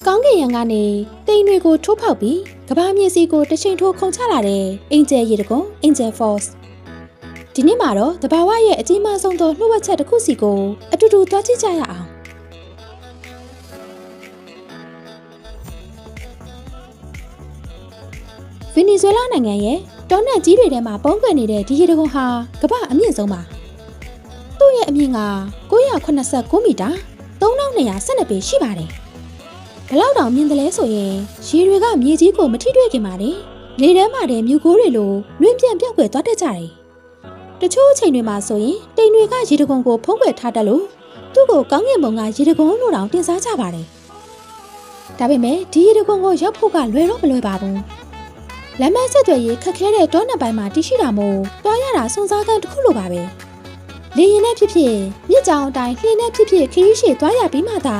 ကောင်းကင်ယံကနေတိမ်တွေကိုထိုးဖောက်ပြီးကဘာမြေစီကိုတချိန်ထိုးခုန်ချလာတဲ့အင်ဂျယ်ရေတကွန်အင်ဂျယ်ဖော့စ်ဒီနေ့မှာတော့တဘာဝရဲ့အကြီးမားဆုံးသောလှုပ်ဝက်ချက်တစ်ခုစီကိုအတူတူသွားကြည့်ကြရအောင်ဗင်နီဇွဲလားနိုင်ငံရဲ့တောနက်ကြီးတွေထဲမှာပုန်းကွယ်နေတဲ့ဒီရေတကွန်ဟာကမ္ဘာအမြင့်ဆုံးပါသူ့ရဲ့အမြင့်က989မီတာ3212ပေရှိပါတယ်ဘလောက်တောင်မြင်တယ်လဲဆိုရင်ရေတွေကမြေကြီးကိုမထိတွေ့ခင်ပါတယ်လေထဲမှာတဲ့မြူကိုးတွေလိုလွင့်ပြန့်ပြောက်ွယ်သွားတတ်ကြတယ်တချို့အချိန်တွေမှာဆိုရင်တိမ်တွေကရေတကွန်ကိုဖုံးကွယ်ထားတတ်လို့သူ့ကိုကောင်းကင်ဘုံကရေတကွန်လို့တောင်တင်စားကြပါတယ်ဒါပေမဲ့ဒီရေတကွန်ကိုရောက်ဖို့ကလွယ်တော့မလွယ်ပါဘူးလမ်းမဆက်သွယ်ရေးခက်ခဲတဲ့တောနက်ပိုင်းမှာတရှိတာမို့တွားရတာစွန့်စားကန်တစ်ခုလိုပါပဲလေရင်နဲ့ဖြစ်ဖြစ်မြစ်ကြောင်အတိုင်းလှင်းနဲ့ဖြစ်ဖြစ်ခရီးရှည်တွားရပြီးမှသာ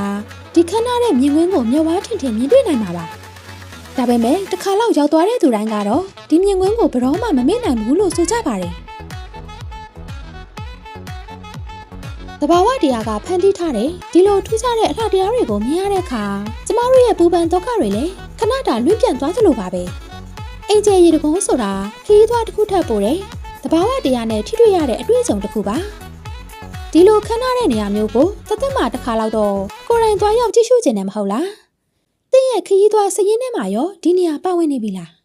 ဒီခန်းနာတဲ့မြင်ကွင်းကိုမျက်ဝါးထင်ထင်မြင်တွေ့နိုင်မှာပါဒါပေမဲ့တစ်ခါလောက်ရောက်သွားတဲ့သူတိုင်းကတော့ဒီမြင်ကွင်းကိုဘယ်တော့မှမမေ့နိုင်ဘူးလို့ဆိုကြပါတယ်တဘာဝတရားကဖန်တီးထားတဲ့ဒီလိုထူးခြားတဲ့အလှတရားတွေကိုမြင်ရတဲ့အခါကျမတို့ရဲ့ပူပန်ဒုက္ခတွေလည်းခဏတာလွင့်ပြန်သွားသလိုပါပဲအင်ဂျယ်ရေတကွန်ဆိုတာခရီးသွားတစ်ခုထပ်ပို့တယ်တဘာဝတရားနဲ့ထိတွေ့ရတဲ့အတွေ့အကြုံတစ်ခုပါဒီလိုခန်းနာတဲ့နေရာမျိုးကိုသက်မှတစ်ခါလောက်တော့ကိုယ်တိုင်သွားရောက်ကြည့်ရှုခြင်းနဲ့မဟုတ်လား။သင်ရဲ့ခရီးသွားစရင်းထဲမှာရောဒီနေရာပါဝင်နေပြီလား